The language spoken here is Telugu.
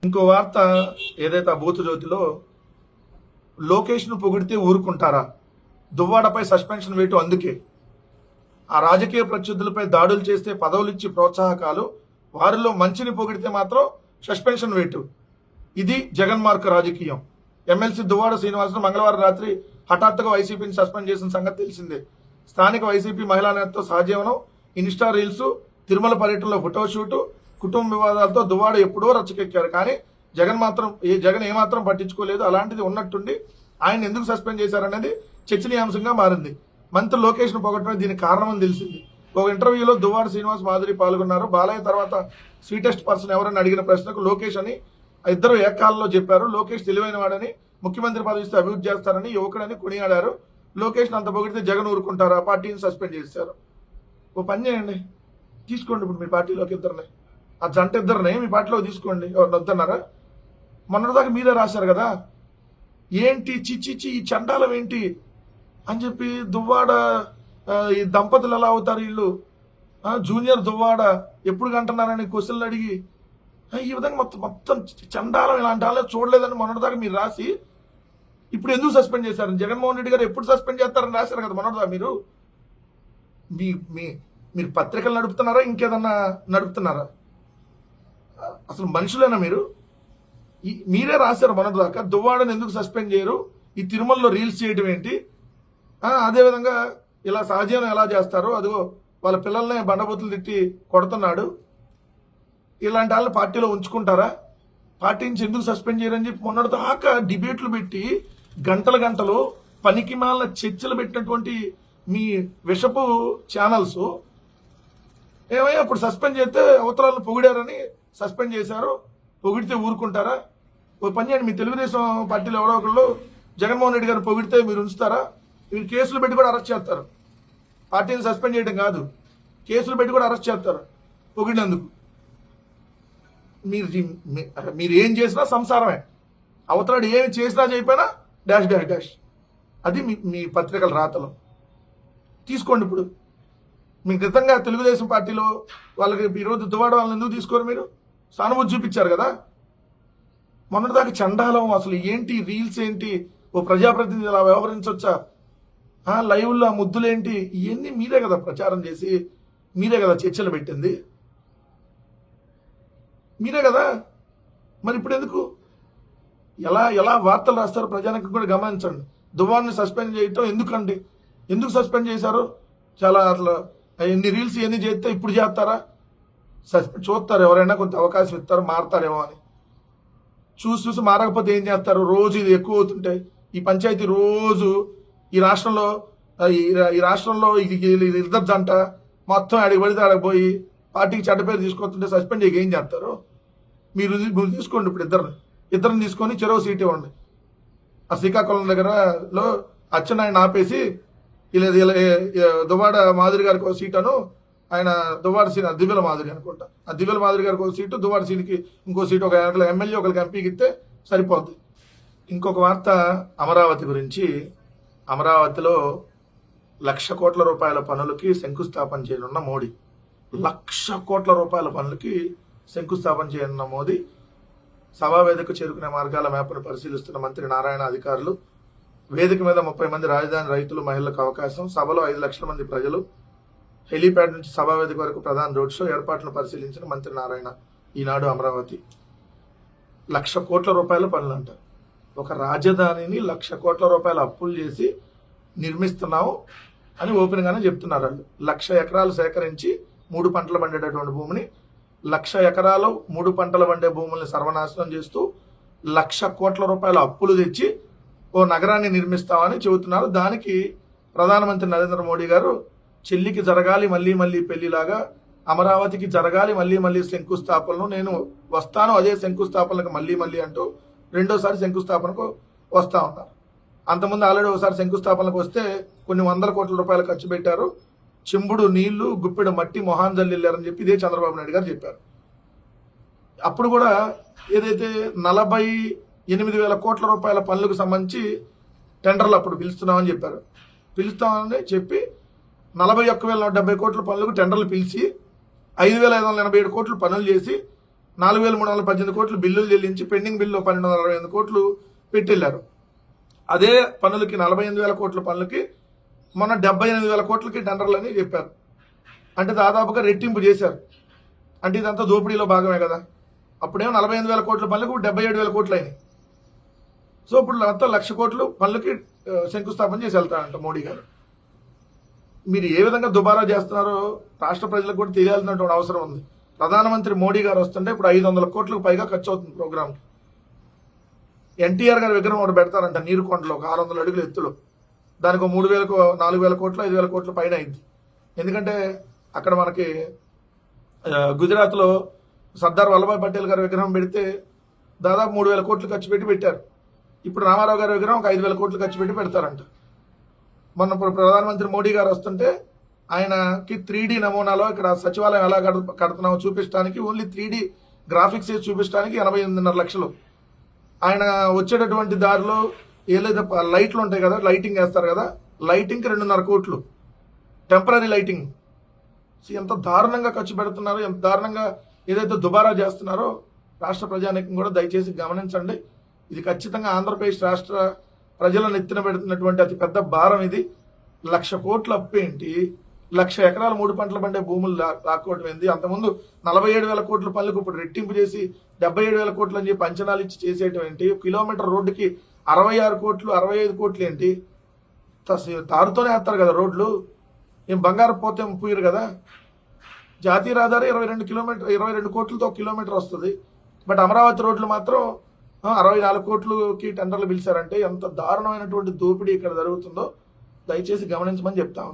ఇంకో వార్త ఏదైతే ఆ బూతు జ్యోతిలో లోకేష్ను పొగిడితే ఊరుకుంటారా, దువ్వాడపై సస్పెన్షన్ వేయటం అందుకే. ఆ రాజకీయ ప్రత్యర్థులపై దాడులు చేస్తే పదవులిచ్చి ప్రోత్సాహకాలు, వారిలో మంచిని పొగిడితే మాత్రం సస్పెన్షన్ వేటు. ఇది జగన్ మార్క్ రాజకీయం. ఎమ్మెల్సీ దువ్వాడ శ్రీనివాసరావు మంగళవారం రాత్రి హఠాత్తుగా వైసీపీని సస్పెండ్ చేసిన సంగతి తెలిసిందే. స్థానిక వైసీపీ మహిళా నేతతో సహజీవనం, ఇన్స్టా రీల్స్, తిరుమల పర్యటనలో ఫోటోషూటు, కుటుంబ వివాదాలతో దువ్వాడ ఎప్పుడో రచ్చకెక్కారు. కానీ జగన్ ఏమాత్రం పట్టించుకోలేదు. అలాంటిది ఉన్నట్టుండి ఆయన ఎందుకు సస్పెండ్ చేశారనేది చర్చనీయాంశంగా మారింది. మంత్రి లోకేష్ను పొగట్టడం దీనికి కారణమని తెలిసింది. ఒక ఇంటర్వ్యూలో దువ్వాడ శ్రీనివాస్ మాధురి పాల్గొన్నారు. బాలయ్య తర్వాత స్వీటెస్ట్ పర్సన్ ఎవరని అడిగిన ప్రశ్నకు లోకేష్ అని ఇద్దరు ఏకాలంలో చెప్పారు. లోకేష్ తెలివైన వాడని, ముఖ్యమంత్రి పదవి ఇస్తే అభివృద్ధి చేస్తారని, యువకుడని కొనియాడారు. లోకేష్ను అంత పొగిడితే జగన్ ఊరుకుంటారా? పార్టీని సస్పెండ్ చేశారు. ఓ పని చేయండి, తీసుకోండి ఇప్పుడు మీ పార్టీలోకి ఇద్దరిని, ఆ జంట ఇద్దరిని మీ పార్టీలో తీసుకోండి. ఎవరిని వద్దన్నారా? మొన్నటిదాకా మీరే రాశారు కదా, ఏంటి చిచ్చిచ్చి ఈ చండాలం ఏంటి అని చెప్పి దువ్వాడ ఈ దంపతులు ఎలా అవుతారు వీళ్ళు, జూనియర్ దువ్వాడ ఎప్పుడు కంటున్నారని క్వశ్చన్లు అడిగి ఈ విధంగా మొత్తం చండాలం ఇలాంటి వాళ్ళే చూడలేదని మొన్నటిదాకా మీరు రాసి ఇప్పుడు ఎందుకు సస్పెండ్ చేశారు? జగన్మోహన్ రెడ్డి గారు ఎప్పుడు సస్పెండ్ చేస్తారని రాశారు కదా మొన్నటిదాకా. మీరు పత్రికలు నడుపుతున్నారా, ఇంకేదన్నా నడుపుతున్నారా? అసలు మనుషులేనా మీరు? మీరే రాశారు మొన్నటిదాకా దువ్వాడని ఎందుకు సస్పెండ్ చేయరు, ఈ తిరుమలలో రీల్స్ చేయడం ఏంటి, అదేవిధంగా ఇలా సహజీవనం ఎలా చేస్తారు, అదిగో వాళ్ళ పిల్లల్ని బండబూతులు తిట్టి కొడుతున్నాడు, ఇలాంటి వాళ్ళని పార్టీలో ఉంచుకుంటారా, పార్టీ నుంచి ఎందుకు సస్పెండ్ చేయరని చెప్పి మొన్నటిదాకా డిబేట్లు పెట్టి గంటలు పనికి మాలిన చర్చలు పెట్టినటువంటి మీ విషపు ఛానల్స్ ఏమయ్యా అప్పుడు సస్పెండ్ చేస్తే అవతరాలను పొగిడారని సస్పెండ్ చేశారు, పొగిడితే ఊరుకుంటారా? ఓ పని చేయండి, మీ తెలుగుదేశం పార్టీలో ఎవరో ఒకళ్ళు జగన్మోహన్ రెడ్డి గారిని పొగిడితే మీరు ఉంచుతారా? మీరు కేసులు పెట్టి కూడా అరెస్ట్ చేస్తారు. పార్టీని సస్పెండ్ చేయడం కాదు, కేసులు పెట్టి కూడా అరెస్ట్ చేస్తారు పొగిడినందుకు. మీరు ఏం చేసినా సంసారమే, అవతలాడు ఏమి చేసినా చేయకపోయినా డాష్ డాష్ డాష్. అది మీ పత్రికల రాతలు. తీసుకోండి ఇప్పుడు. మీకు నిజంగా తెలుగుదేశం పార్టీలో వాళ్ళకి ఈరోజు దువ్వాడ వాళ్ళని ఎందుకు తీసుకోరు? మీరు సానుభూతి చూపించారు కదా. మొన్నటిదాకా చండాలం, అసలు ఏంటి రీల్స్ ఏంటి, ఓ ప్రజాప్రతినిధి అలా వ్యవహరించవచ్చా, లైవ్లో ముద్దులేంటి, ఇవన్నీ మీరే కదా ప్రచారం చేసి, మీరే కదా చర్చలు పెట్టింది, మీరే కదా. మరి ఇప్పుడు ఎందుకు ఎలా వార్తలు రాస్తారు ప్రజానికి కూడా గమనించండి. దువ్వాడిని సస్పెండ్ చేయటం ఎందుకండి? ఎందుకు సస్పెండ్ చేశారు? చాలా అట్లా ఎన్ని రీల్స్ ఎన్ని చేస్తే ఇప్పుడు చేస్తారా? సస్పెండ్ చూస్తారు, ఎవరైనా కొంత అవకాశం ఇస్తారు, మారతారేమో అని. చూసి మారకపోతే ఏం చేస్తారు? రోజు ఇది ఎక్కువ అవుతుంటే ఈ పంచాయతీ రోజు ఈ రాష్ట్రంలో ఇద్దరు జంట మొత్తం ఆడికి పడితే ఆడికి పోయి పార్టీకి చెడ్డ పేరు తీసుకొస్తుంటే సస్పెండ్ చేయక ఏం చేస్తారు? మీరు తీసుకోండి ఇప్పుడు ఇద్దరిని తీసుకొని చెరవ సీట్ ఇవ్వండి. ఆ శ్రీకాకుళం దగ్గరలో అచ్చెన్నాయుడు ఆపేసి ఇలా దువ్వాడ మాధురి గారికి ఒక సీట్ అను, ఆయన దువ్వాడ సీన్ దివ్యల మాధురి అనుకుంటా, ఆ దివ్యల మాధురి గారికి ఒక సీటు, దువ్వాడ సీన్కి ఇంకో సీటు, ఒక ఎమ్మెల్యే ఒకరికి ఎంపీకి ఇస్తే సరిపోద్ది. ఇంకొక వార్త అమరావతి గురించి. అమరావతిలో 1,00,000 కోట్ల రూపాయల పనులకి శంకుస్థాపన చేయనున్న మోడీ. 1,00,000 కోట్ల రూపాయల పనులకి శంకుస్థాపన చేయనున్న మోదీ. సభావేదిక చేరుకునే మార్గాల మ్యాప్ను పరిశీలిస్తున్న మంత్రి నారాయణ అధికారులు. వేదిక మీద 30 మంది రాజధాని రైతులు, మహిళలకు అవకాశం. సభలో 5 లక్షల మంది ప్రజలు. హెలీప్యాడ్ నుంచి సభావేదిక వరకు ప్రధాన రోడ్ షో ఏర్పాట్లను పరిశీలించిన మంత్రి నారాయణ. ఈనాడు అమరావతి 1,00,000 కోట్ల రూపాయల పనులు అంటారు. ఒక రాజధానిని 1,00,000 కోట్ల రూపాయల అప్పులు చేసి నిర్మిస్తున్నావు అని ఓపెన్గానే చెప్తున్నారు వాళ్ళు. 1,00,000 ఎకరాలు సేకరించి 3 పంటలు పండేటటువంటి భూమిని, 1,00,000 ఎకరాలు 3 పంటలు పండే భూముల్ని సర్వనాశనం చేస్తూ 1,00,000 కోట్ల రూపాయల అప్పులు తెచ్చి ఓ నగరాన్ని నిర్మిస్తామని చెబుతున్నారు. దానికి ప్రధానమంత్రి నరేంద్ర మోడీ గారు చెల్లికి జరగాలి మళ్ళీ పెళ్లిలాగా అమరావతికి జరగాలి మళ్ళీ శంకుస్థాపనలు, నేను వస్తాను అదే శంకుస్థాపనలకు మళ్ళీ అంటూ రెండోసారి శంకుస్థాపనకు వస్తా ఉన్నారు. అంతకుముందు ఆల్రెడీ ఒకసారి శంకుస్థాపనకు వస్తే కొన్ని 100 కోట్ల రూపాయలు ఖర్చు పెట్టారు. చెంబుడు నీళ్లు, గుప్పెడు మట్టి మొహాన్ జల్లిల్లారని చెప్పి ఇదే చంద్రబాబు నాయుడు గారు చెప్పారు. అప్పుడు కూడా ఏదైతే 48,000 కోట్ల రూపాయల పనులకు సంబంధించి టెండర్లు అప్పుడు పిలుస్తున్నామని చెప్పారు. పిలుస్తామని చెప్పి 41,170 కోట్ల పనులకు టెండర్లు పిలిచి 5,587 కోట్లు పనులు చేసి 4,318 కోట్లు బిల్లులు చెల్లించి పెండింగ్ బిల్లు 1,268 కోట్లు పెట్టెళ్ళారు. అదే పనులకి 48,000 కోట్ల పనులకి మొన్న 78,000 కోట్లకి టెండర్లని చెప్పారు. అంటే దాదాపుగా రెట్టింపు చేశారు. అంటే ఇదంతా దోపిడీలో భాగమే కదా. అప్పుడేమో 48,000 కోట్ల పనులకు 77,000 కోట్లు అయినాయి. సో ఇప్పుడు మొత్తం 1,00,000 కోట్లు పనులకి శంకుస్థాపన చేసి వెళ్తారంట మోడీ గారు. మీరు ఏ విధంగా దుబారా చేస్తున్నారో రాష్ట్ర ప్రజలకు కూడా తెలియాల్సినటువంటి అవసరం ఉంది. ప్రధానమంత్రి మోడీ గారు వస్తుంటే ఇప్పుడు 500 కోట్లకు పైగా ఖర్చు అవుతుంది ప్రోగ్రామ్కి. ఎన్టీఆర్ గారి విగ్రహం ఒకటి పెడతారంట నీరుకొండలో, ఒక 600 అడుగుల ఎత్తులో. దానికి 3,000 4,000 కోట్లు 5,000 కోట్ల పైన అయింది. ఎందుకంటే అక్కడ మనకి గుజరాత్లో సర్దార్ వల్లభాయ్ పటేల్ గారి విగ్రహం పెడితే దాదాపు 3,000 కోట్లు ఖర్చు పెట్టి పెట్టారు. ఇప్పుడు రామారావు గారి విగ్రహం ఒక 5,000 కోట్లు ఖర్చు పెట్టి పెడతారంట. మొన్న ప్రధానమంత్రి మోడీ గారు వస్తుంటే ఆయనకి 3D నమూనాలో ఇక్కడ సచివాలయం ఎలా కడుతున్నామో చూపించడానికి ఓన్లీ 3D గ్రాఫిక్స్ చూపించడానికి 88,5 లక్షలు. ఆయన వచ్చేటటువంటి దారిలో ఏదైతే లైట్లు ఉంటాయి కదా, లైటింగ్ వేస్తారు కదా, లైటింగ్కి 2.5 కోట్లు టెంపరీ లైటింగ్. ఎంత దారుణంగా ఖర్చు పెడుతున్నారో, ఎంత దారుణంగా ఏదైతే దుబారా చేస్తున్నారో రాష్ట్ర ప్రజానీకం కూడా దయచేసి గమనించండి. ఇది ఖచ్చితంగా ఆంధ్రప్రదేశ్ రాష్ట్ర ప్రజలను ఎత్తిన పెడుతున్నటువంటి అతి పెద్ద భారం ఇది. 1,00,000 కోట్ల అప్పు ఏంటి, 1,00,000 ఎకరాలు 3 పంటలు పండే భూములు లాక్కోవడం ఏంది. అంతకుముందు 47,000 కోట్ల పనులకు ఇప్పుడు రెట్టింపు చేసి 77,000 కోట్లు అని చెప్పి అంచనాలు ఇచ్చి చేసేయటం ఏంటి. కిలోమీటర్ రోడ్డుకి 66 కోట్లు 65 కోట్లు ఏంటి. తారుతోనే వేస్తారు కదా రోడ్లు, ఏం బంగారం పోతే పూయరు కదా. జాతీయ రహదారి 22 కోట్లతో 1 కిలోమీటర్ వస్తుంది. బట్ అమరావతి రోడ్లు మాత్రం 64 కోట్లకి టెండర్లు పిలిచారంటే ఎంత దారుణమైనటువంటి దోపిడీ ఇక్కడ జరుగుతుందో దయచేసి గమనించమని చెప్తా ఉన్నాను.